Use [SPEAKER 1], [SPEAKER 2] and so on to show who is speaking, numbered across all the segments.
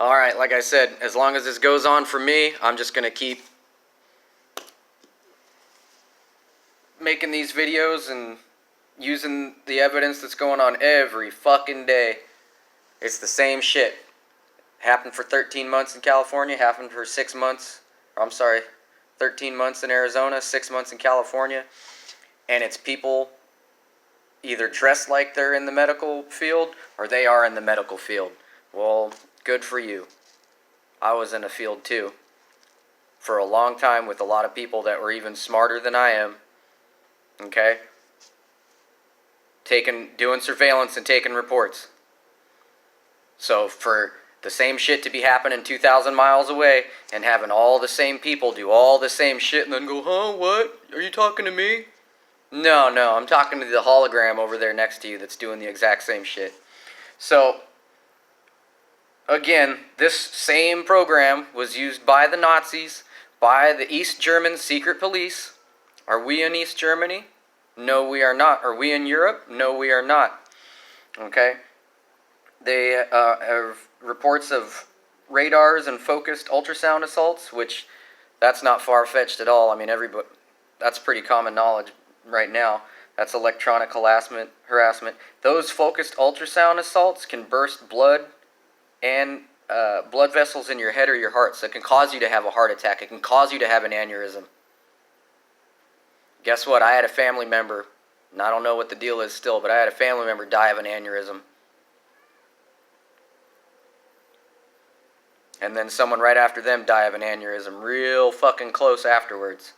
[SPEAKER 1] Alright, like I said, as long as this goes on for me, I'm just going to keep making these videos and using the evidence that's going on every fucking day. It's the same shit. Happened for 13 months in California, happened for 6 months, or I'm sorry, 13 months in Arizona, 6 months in California, and it's people either dressed like they're in the medical field or they are in the medical field. Well, good for you. I was in a field too for a long time with a lot of people that were even smarter than I am. Okay? Doing surveillance and taking reports. So for the same shit to be happening 2,000 miles away and having all the same people do all the same shit and then go, huh, what? Are you talking to me? No, I'm talking to the hologram over there next to you that's doing the exact same shit. So, again, this same program was used by the Nazis, by the East German secret police. Are we in East Germany? No, we are not. Are we in Europe? No, we are not. Okay? They have reports of radars and focused ultrasound assaults, which that's not far-fetched at all. I mean, that's pretty common knowledge right now. That's electronic harassment. Those focused ultrasound assaults can burst blood and blood vessels in your head or your heart, so it can cause you to have a heart attack. It can cause you to have an aneurysm. Guess what? I had a family member, and I don't know what the deal is still, but I had a family member die of an aneurysm. And then someone right after them die of an aneurysm real fucking close afterwards.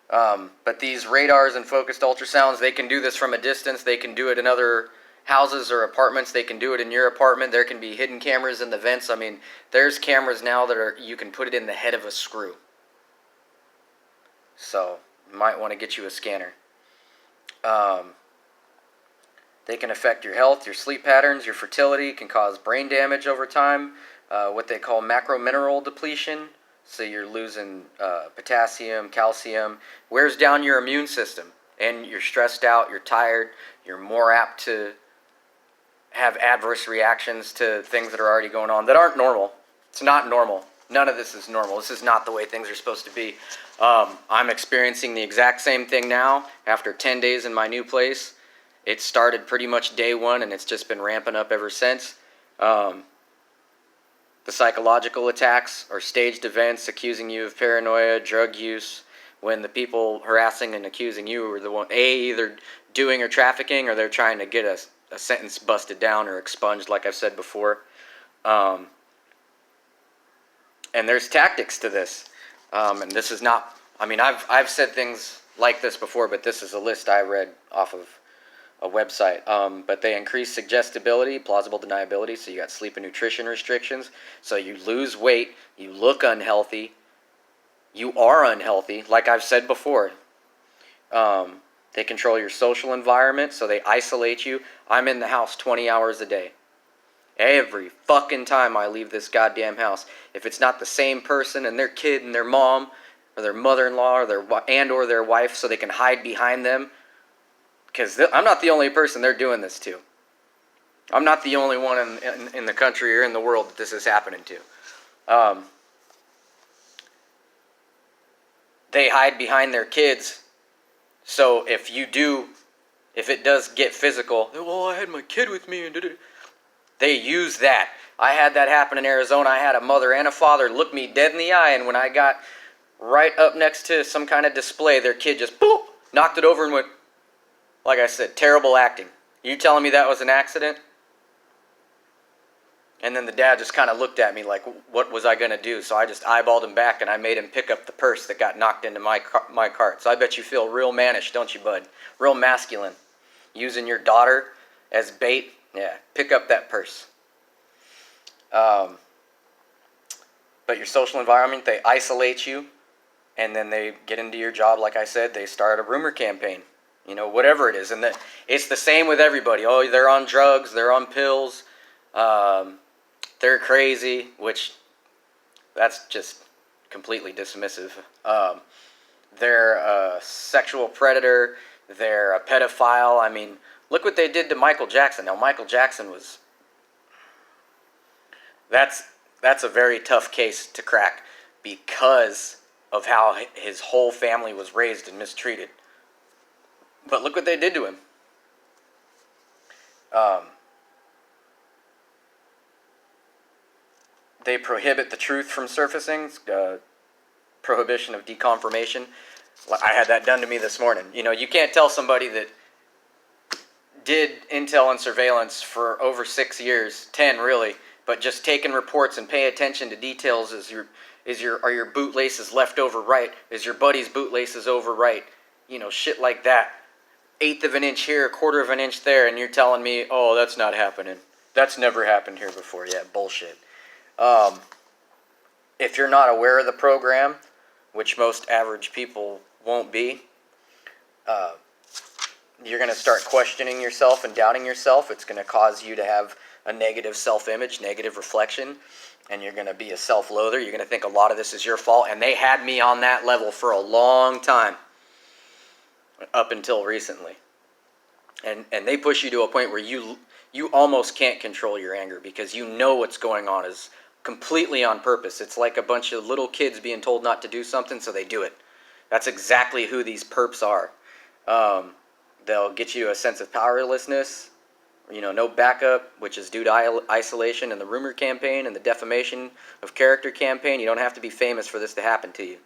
[SPEAKER 1] But these radars and focused ultrasounds, they can do this from a distance. They can do it in other houses or apartments. They can do it in your apartment. There can be hidden cameras in the vents. I mean, there's cameras now that you can put it in the head of a screw. So, you might want to get you a scanner. They can affect your health, your sleep patterns, your fertility, can cause brain damage over time, what they call macromineral depletion. So you're losing potassium, calcium, wears down your immune system, and you're stressed out, you're tired, you're more apt to have adverse reactions to things that are already going on that aren't normal. It's not normal. None of this is normal. This is not the way things are supposed to be. I'm experiencing the exact same thing now after 10 days in my new place. It started pretty much day one, and it's just been ramping up ever since. The psychological attacks are staged events accusing you of paranoia, drug use, when the people harassing and accusing you are the one, either doing or trafficking, or they're trying to get a sentence busted down or expunged, like I've said before. And there's tactics to this. And this is not, I mean, I've said things like this before, but this is a list I read off of a website. But they increase suggestibility, plausible deniability, so you got sleep and nutrition restrictions. So you lose weight, you look unhealthy, you are unhealthy, like I've said before. They control your social environment, so they isolate you. I'm in the house 20 hours a day. Every fucking time I leave this goddamn house. If it's not the same person and their kid and their mom, or their mother-in-law, or their wife, so they can hide behind them. Because I'm not the only person they're doing this to. I'm not the only one in the country or in the world that this is happening to. They hide behind their kids. So if it does get physical, well, I had my kid with me, and they use that. I had that happen in Arizona. I had a mother and a father look me dead in the eye, and when I got right up next to some kind of display, their kid just, boop, knocked it over and went, like I said, terrible acting. You telling me that was an accident? And then the dad just kind of looked at me like, what was I going to do? So I just eyeballed him back, and I made him pick up the purse that got knocked into my cart. So I bet you feel real mannish, don't you, bud? Real masculine. Using your daughter as bait? Yeah, pick up that purse. But your social environment, they isolate you, and then they get into your job, like I said, they start a rumor campaign. You know, whatever it is. And it's the same with everybody. Oh, they're on drugs, they're on pills, they're crazy, which that's just completely dismissive. They're a sexual predator, they're a pedophile. I mean, look what they did to Michael Jackson. Now, Michael Jackson was That's a very tough case to crack because of how his whole family was raised and mistreated. But look what they did to him. They prohibit the truth from surfacing, prohibition of deconfirmation. I had that done to me this morning. You know, you can't tell somebody that did intel and surveillance for over 6 years, 10 really, but just taking reports and pay attention to details. Are your bootlaces left over right? Is your buddy's bootlaces over right? You know, shit like that. 1/8 of an inch here, 1/4 of an inch there, and you're telling me, oh, that's not happening. That's never happened here before. Yeah, bullshit. If you're not aware of the program, which most average people won't be, you're going to start questioning yourself and doubting yourself. It's going to cause you to have a negative self-image, negative reflection, and you're going to be a self-loather. You're going to think a lot of this is your fault, and they had me on that level for a long time, up until recently. And they push you to a point where you almost can't control your anger because you know what's going on is completely on purpose. It's like a bunch of little kids being told not to do something, so they do it. That's exactly who these perps are. They'll get you a sense of powerlessness, you know, no backup, which is due to isolation and the rumor campaign and the defamation of character campaign. You don't have to be famous for this to happen to you.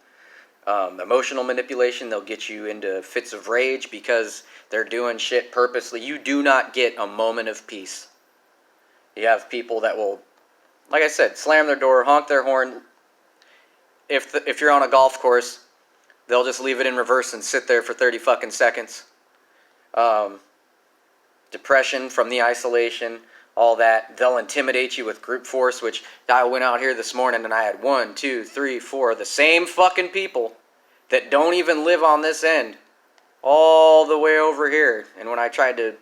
[SPEAKER 1] Emotional manipulation, they'll get you into fits of rage because they're doing shit purposely. You do not get a moment of peace. You have people that will, like I said, slam their door, honk their horn. If you're on a golf course, they'll just leave it in reverse and sit there for 30 fucking seconds. Depression from the isolation, all that. They'll intimidate you with group force, which I went out here this morning and I had 1, 2, 3, 4, the same fucking people that don't even live on this end, all the way over here. And when I tried to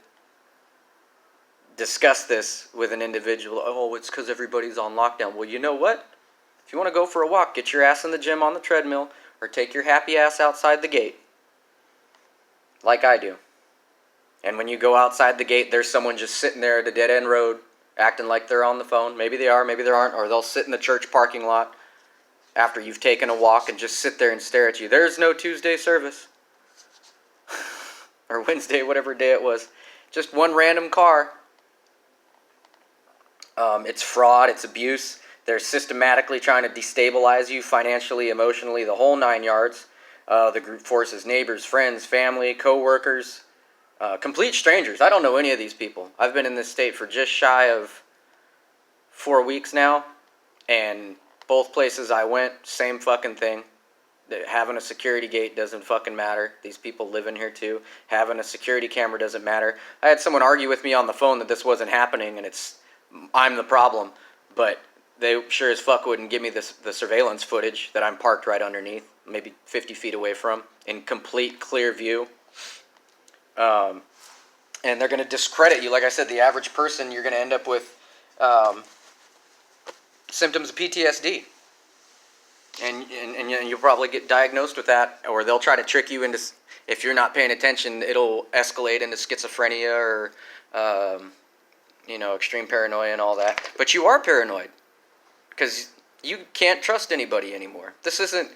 [SPEAKER 1] discuss this with an individual, oh, it's because everybody's on lockdown. Well, you know what? If you want to go for a walk, get your ass in the gym on the treadmill, or take your happy ass outside the gate, like I do. And when you go outside the gate, there's someone just sitting there at a dead-end road, acting like they're on the phone. Maybe they are, maybe they aren't. Or they'll sit in the church parking lot after you've taken a walk and just sit there and stare at you. There's no Tuesday service. Or Wednesday, whatever day it was. Just one random car. It's fraud, it's abuse. They're systematically trying to destabilize you financially, emotionally, the whole 9 yards. The group forces neighbors, friends, family, co-workers, complete strangers. I don't know any of these people. I've been in this state for just shy of 4 weeks now, and both places I went, same fucking thing. Having a security gate doesn't fucking matter. These people live in here too. Having a security camera doesn't matter. I had someone argue with me on the phone that this wasn't happening and I'm the problem, but they sure as fuck wouldn't give me the surveillance footage that I'm parked right underneath, maybe 50 feet away from, in complete clear view. And they're going to discredit you. Like I said, the average person, you're going to end up with symptoms of PTSD. And you'll probably get diagnosed with that, or they'll try to trick you into, if you're not paying attention, it'll escalate into schizophrenia or, extreme paranoia and all that. But you are paranoid because you can't trust anybody anymore. This isn't,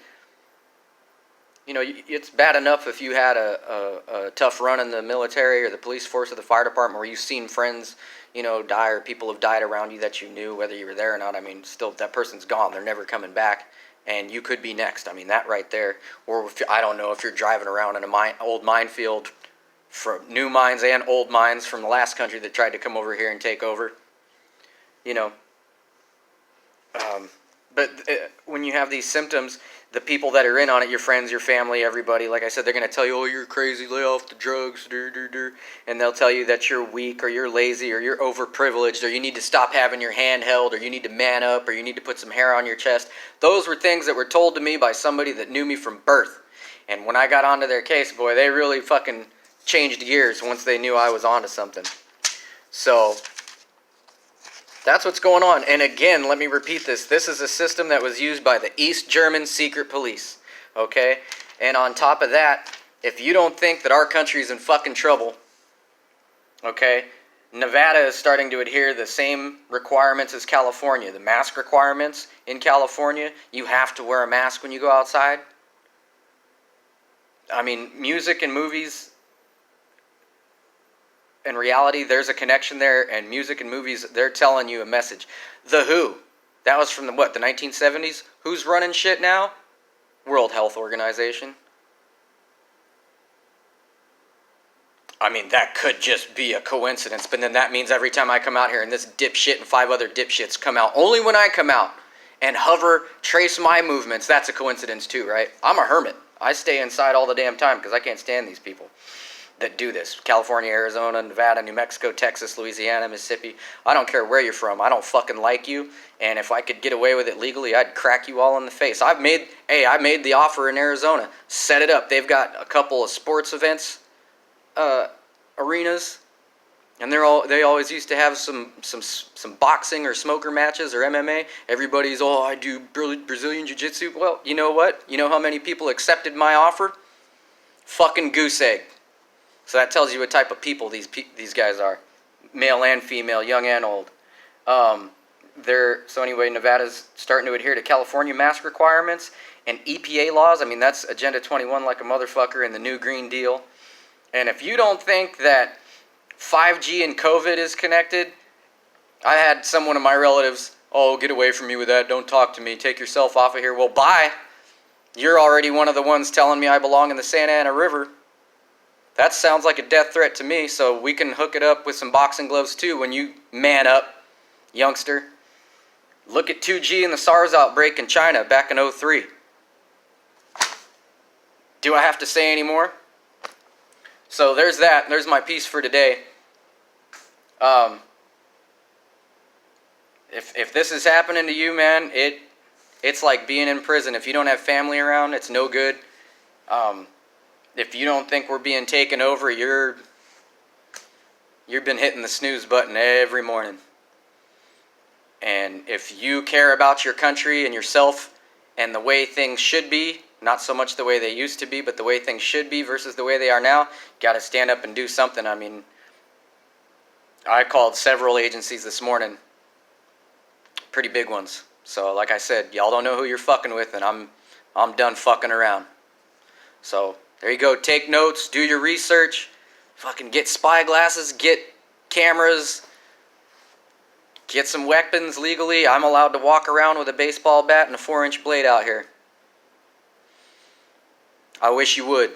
[SPEAKER 1] it's bad enough if you had a tough run in the military or the police force or the fire department where you've seen friends, die, or people have died around you that you knew, whether you were there or not. I mean, still, that person's gone. They're never coming back. And you could be next. I mean, that right there. Or I don't know if you're driving around in an old minefield, from new mines and old mines from the last country that tried to come over here and take over. But when you have these symptoms, the people that are in on it, your friends, your family, everybody, like I said, they're going to tell you, oh, you're crazy, lay off the drugs, and they'll tell you that you're weak or you're lazy or you're overprivileged or you need to stop having your hand held or you need to man up or you need to put some hair on your chest. Those were things that were told to me by somebody that knew me from birth. And when I got onto their case, boy, they really fucking changed gears once they knew I was onto something. So that's what's going on. And again, let me repeat this. This is a system that was used by the East German secret police. Okay? And on top of that, if you don't think that our country is in fucking trouble, okay, Nevada is starting to adhere to the same requirements as California. The mask requirements in California, you have to wear a mask when you go outside. I mean, music and movies and reality, there's a connection there, and music and movies, they're telling you a message. The Who, that was from the 1970s? Who's running shit now? World Health Organization. I mean, that could just be a coincidence, but then that means every time I come out here and this dipshit and 5 other dipshits come out, only when I come out and hover, trace my movements, that's a coincidence too, right? I'm a hermit. I stay inside all the damn time because I can't stand these people that do this. California, Arizona, Nevada, New Mexico, Texas, Louisiana, Mississippi. I don't care where you're from. I don't fucking like you. And if I could get away with it legally, I'd crack you all in the face. I made the offer in Arizona. Set it up. They've got a couple of sports events, arenas, and they always used to have some boxing or smoker matches or MMA. Everybody's, I do Brazilian Jiu-Jitsu. Well, you know what? You know how many people accepted my offer? Fucking goose egg. So that tells you what type of people these guys are, male and female, young and old. So anyway, Nevada's starting to adhere to California mask requirements and EPA laws. I mean, that's Agenda 21 like a motherfucker in the New Green Deal. And if you don't think that 5G and COVID is connected, I had one of my relatives, get away from me with that, don't talk to me, take yourself off of here. Well, bye. You're already one of the ones telling me I belong in the Santa Ana River. That sounds like a death threat to me, so we can hook it up with some boxing gloves too when you man up, youngster. Look at 2G and the SARS outbreak in China back in 2003. Do I have to say any more? So there's that. There's my piece for today. If this is happening to you, man, it's like being in prison. If you don't have family around, it's no good. If you don't think we're being taken over, you've been hitting the snooze button every morning. And if you care about your country and yourself and the way things should be, not so much the way they used to be, but the way things should be versus the way they are now, got to stand up and do something. I mean, I called several agencies this morning, pretty big ones. So like I said, y'all don't know who you're fucking with, and I'm done fucking around. So there you go. Take notes. Do your research. Fucking get spy glasses. Get cameras. Get some weapons legally. I'm allowed to walk around with a baseball bat and a 4-inch blade out here. I wish you would.